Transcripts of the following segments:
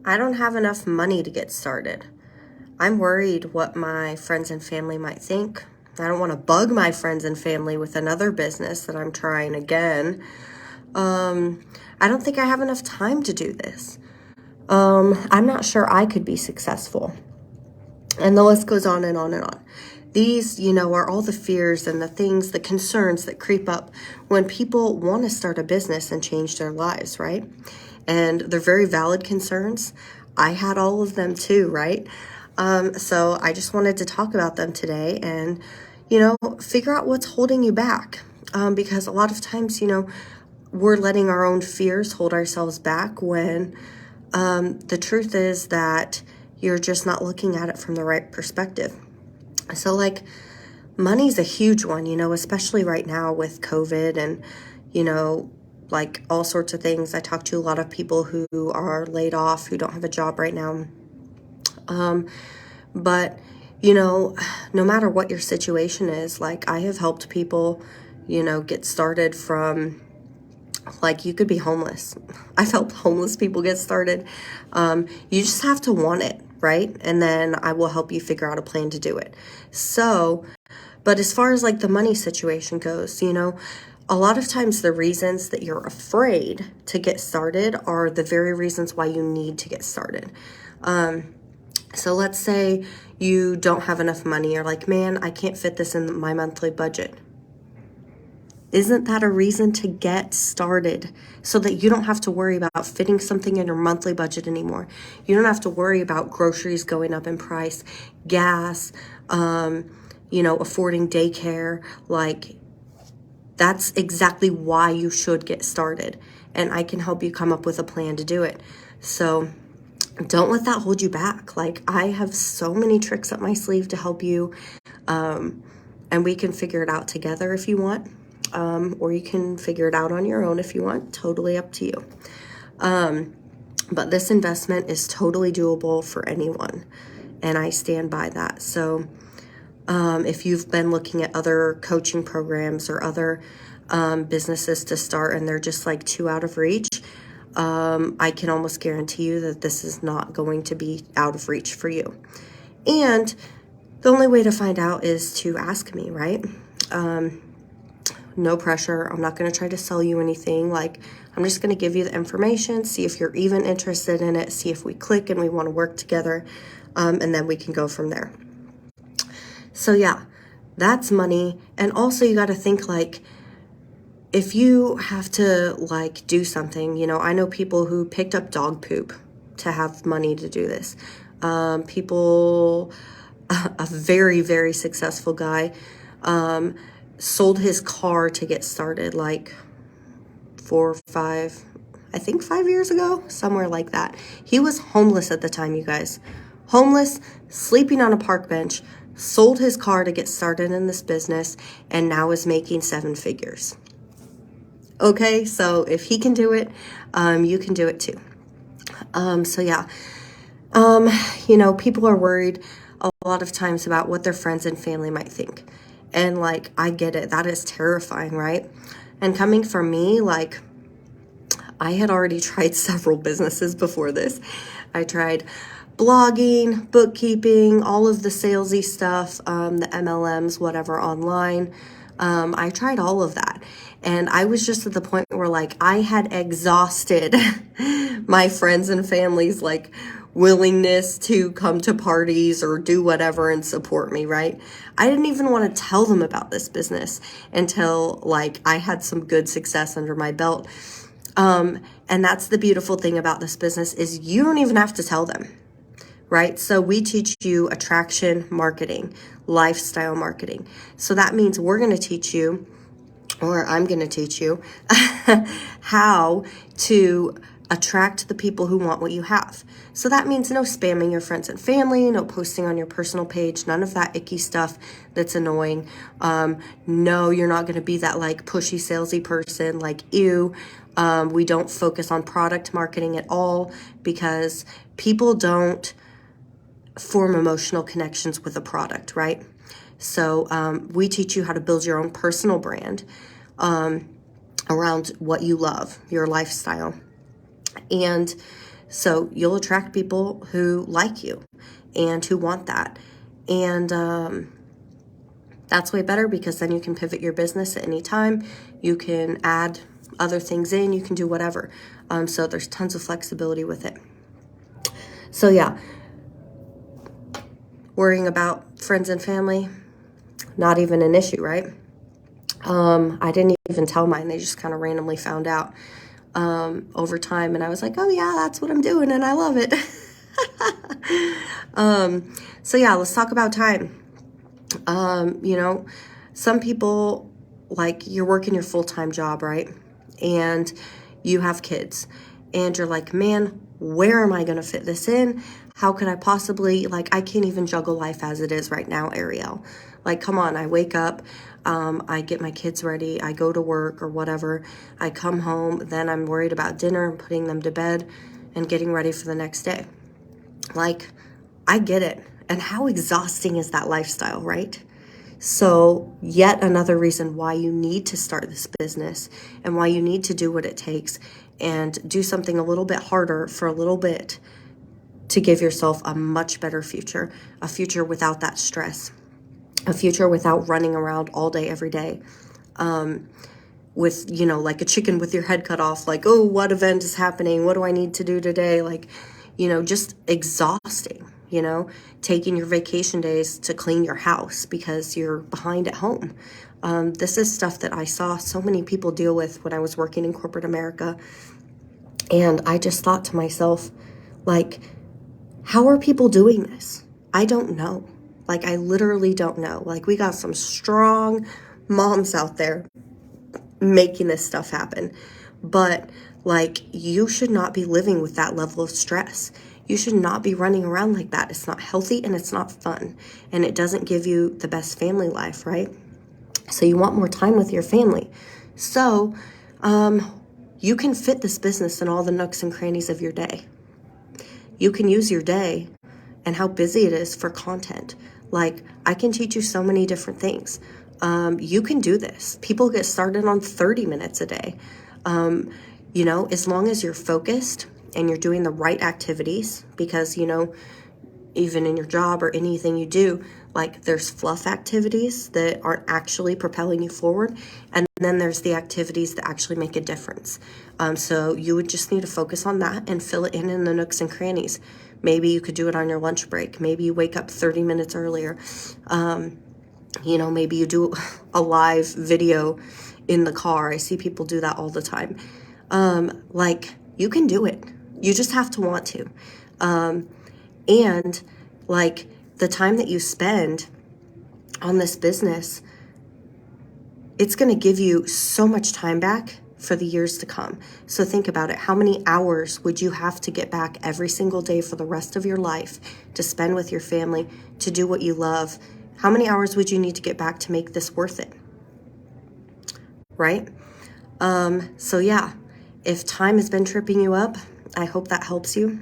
I don't have enough money to get started. I'm worried what my friends and family might think. I don't want to bug my friends and family with another business that I'm trying again. I don't think I have enough time to do this. I'm not sure I could be successful. And the list goes on and on and on. These, are all the fears and the things, the concerns that creep up when people want to start a business and change their lives, right? And they're very valid concerns. I had all of them too, right? So I just wanted to talk about them today and, figure out what's holding you back. Because a lot of times, we're letting our own fears hold ourselves back when the truth is that you're just not looking at it from the right perspective. So money's a huge one, especially right now with COVID and, all sorts of things. I talk to a lot of people who are laid off, who don't have a job right now. But, no matter what your situation is, I have helped people, get started from, you could be homeless. I've helped homeless people get started. You just have to want it, right? And then I will help you figure out a plan to do it. So, but as far as the money situation goes, a lot of times the reasons that you're afraid to get started are the very reasons why you need to get started. So let's say you don't have enough money. You're like, man, I can't fit this in my monthly budget. Isn't that a reason to get started so that you don't have to worry about fitting something in your monthly budget anymore? You don't have to worry about groceries going up in price, gas, affording daycare. That's exactly why you should get started. And I can help you come up with a plan to do it. So don't let that hold you back. I have so many tricks up my sleeve to help you. And we can figure it out together if you want. Or you can figure it out on your own if you want. Totally up to you. But this investment is totally doable for anyone. And I stand by that. So if you've been looking at other coaching programs or other businesses to start and they're just too out of reach, I can almost guarantee you that this is not going to be out of reach for you. And the only way to find out is to ask me, right? No pressure. I'm not going to try to sell you anything. I'm just going to give you the information, see if you're even interested in it, see if we click and we want to work together, and then we can go from there. So yeah, that's money. And also you got to think if you have to do something, I know people who picked up dog poop to have money to do this. People, a very, very successful guy, sold his car to get started 5 years ago, somewhere like that. He was homeless at the time, you guys. Homeless, sleeping on a park bench, sold his car to get started in this business, and now is making 7 figures. Okay, so if he can do it, you can do it too. So yeah, people are worried a lot of times about what their friends and family might think. And I get it. That is terrifying, right? And coming from me, I had already tried several businesses before this. I tried blogging, bookkeeping, all of the salesy stuff, the MLMs, whatever, online. I tried all of that. And I was just at the point where I had exhausted my friends and family's willingness to come to parties or do whatever and support me, right? I didn't even want to tell them about this business until I had some good success under my belt. And that's the beautiful thing about this business is you don't even have to tell them, right? So we teach you attraction marketing, lifestyle marketing. So that means we're going to teach you, or I'm going to teach you how to attract the people who want what you have. So that means no spamming your friends and family, no posting on your personal page, none of that icky stuff that's annoying. No, you're not going to be that pushy salesy person you. We don't focus on product marketing at all because people don't form emotional connections with a product, right? So we teach you how to build your own personal brand around what you love, your lifestyle. And So you'll attract people who like you and who want that. And that's way better, because then you can pivot your business at any time. You can add other things in, you can do whatever. So there's tons of flexibility with it. So yeah, worrying about friends and family, not even an issue, right? I didn't even tell mine. They just kind of randomly found out over time. And I was like, oh yeah, that's what I'm doing. And I love it. So yeah, let's talk about time. You know, some people, like, you're working your full-time job, right? And you have kids and you're like, man, where am I going to fit this in? How could I possibly, like, I can't even juggle life as it is right now, Ariel. Like, come on, I wake up, I get my kids ready, I go to work or whatever, I come home, then I'm worried about dinner and putting them to bed and getting ready for the next day. Like, I get it. And how exhausting is that lifestyle, right? So yet another reason why you need to start this business and why you need to do what it takes and do something a little bit harder for a little bit to give yourself a much better future, a future without that stress, a future without running around all day, every day, with, you know, like a chicken with your head cut off, like, oh, what event is happening? What do I need to do today? Like, you know, just exhausting, you know, taking your vacation days to clean your house because you're behind at home. This is stuff that I saw so many people deal with when I was working in corporate America. And I just thought to myself, like, how are people doing this? I don't know. Like, I literally don't know. Like, we got some strong moms out there making this stuff happen. But, like, you should not be living with that level of stress. You should not be running around like that. It's not healthy and it's not fun. And it doesn't give you the best family life, right? So you want more time with your family. So you can fit this business in all the nooks and crannies of your day. You can use your day and how busy it is for content. Like, I can teach you so many different things. You can do this. People get started on 30 minutes a day. You know, as long as you're focused and you're doing the right activities, because, you know, even in your job or anything you do, like, there's fluff activities that aren't actually propelling you forward. And then there's the activities that actually make a difference. So you would just need to focus on that and fill it in the nooks and crannies. Maybe you could do it on your lunch break. Maybe you wake up 30 minutes earlier. You know, maybe you do a live video in the car. I see people do that all the time. Like, you can do it. You just have to want to. And, like, the time that you spend on this business, it's going to give you so much time back for the years to come. So think about it. How many hours would you have to get back every single day for the rest of your life to spend with your family, to do what you love? How many hours would you need to get back to make this worth it? Right? So yeah, if time has been tripping you up, I hope that helps you.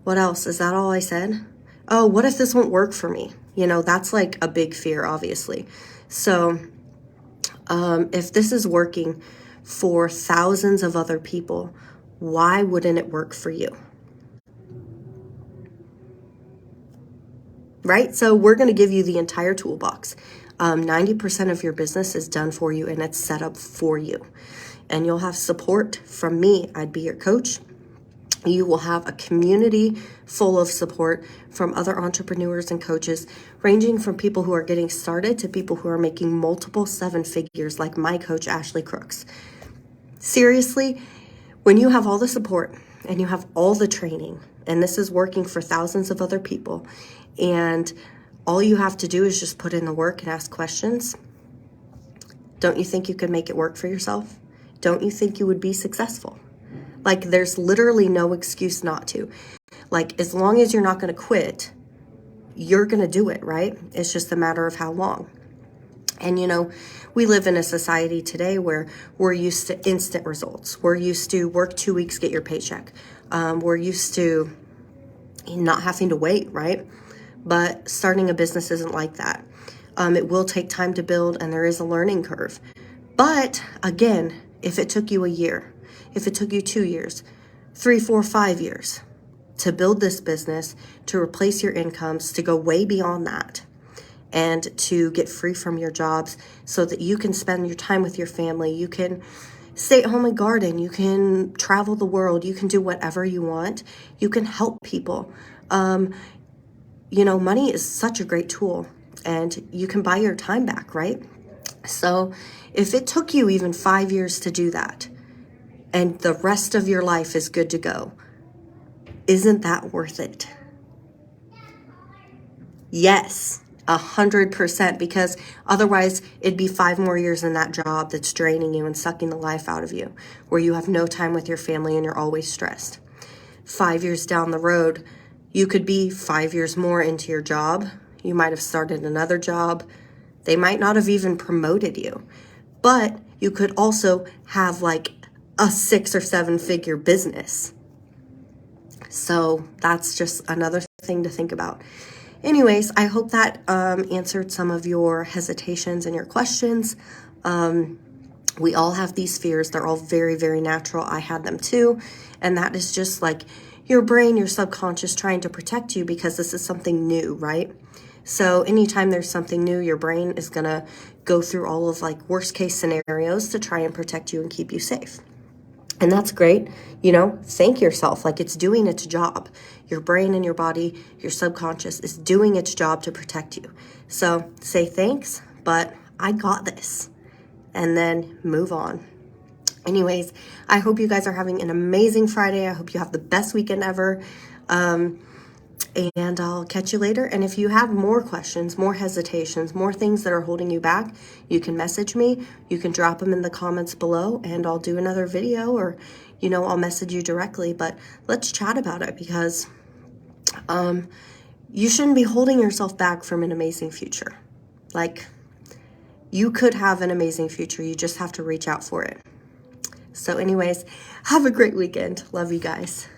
What else? Is that all I said? Oh, what if this won't work for me? You know, that's like a big fear, obviously. So if this is working for thousands of other people, why wouldn't it work for you? Right? So we're going to give you the entire toolbox. 90% of your business is done for you and it's set up for you. And you'll have support from me. I'd be your coach. You will have a community full of support from other entrepreneurs and coaches, ranging from people who are getting started to people who are making multiple 7 figures, like my coach, Ashley Crooks. Seriously, when you have all the support and you have all the training, and this is working for thousands of other people, and all you have to do is just put in the work and ask questions, don't you think you could make it work for yourself? Don't you think you would be successful? Like, there's literally no excuse not to. Like, as long as you're not going to quit, you're going to do it, right? It's just a matter of how long. And, you know, we live in a society today where we're used to instant results. We're used to work 2 weeks, get your paycheck. We're used to not having to wait, right? But starting a business isn't like that. It will take time to build, and there is a learning curve. But again, if it took you a year, if it took you 2 years, 3, 4, 5 years to build this business, to replace your incomes, to go way beyond that, and to get free from your jobs so that you can spend your time with your family. You can stay at home and garden. You can travel the world. You can do whatever you want. You can help people. Money is such a great tool, and you can buy your time back, right? So if it took you even 5 years to do that, and the rest of your life is good to go, isn't that worth it? Yes, 100%, because otherwise it'd be 5 more years in that job that's draining you and sucking the life out of you, where you have no time with your family and you're always stressed. 5 years down the road, you could be 5 years more into your job. You might have started another job. They might not have even promoted you, but you could also have like a 6 or 7 figure business. So that's just another thing to think about. Anyways, I hope that answered some of your hesitations and your questions. We all have these fears. They're all very, very natural. I had them too. And that is just like your brain, your subconscious trying to protect you because this is something new, right? So anytime there's something new, your brain is going to go through all of like worst case scenarios to try and protect you and keep you safe. And that's great. Thank yourself. Like, it's doing its job. Your brain and your body, your subconscious is doing its job to protect you. So say thanks, but I got this. And then move on. Anyways, I hope you guys are having an amazing Friday. I hope you have the best weekend ever. And I'll catch you later. And if you have more questions, more hesitations, more things that are holding you back, you can message me. You can drop them in the comments below, and I'll do another video, or, I'll message you directly. But let's chat about it, because you shouldn't be holding yourself back from an amazing future. Like, you could have an amazing future. You just have to reach out for it. So anyways, have a great weekend. Love you guys.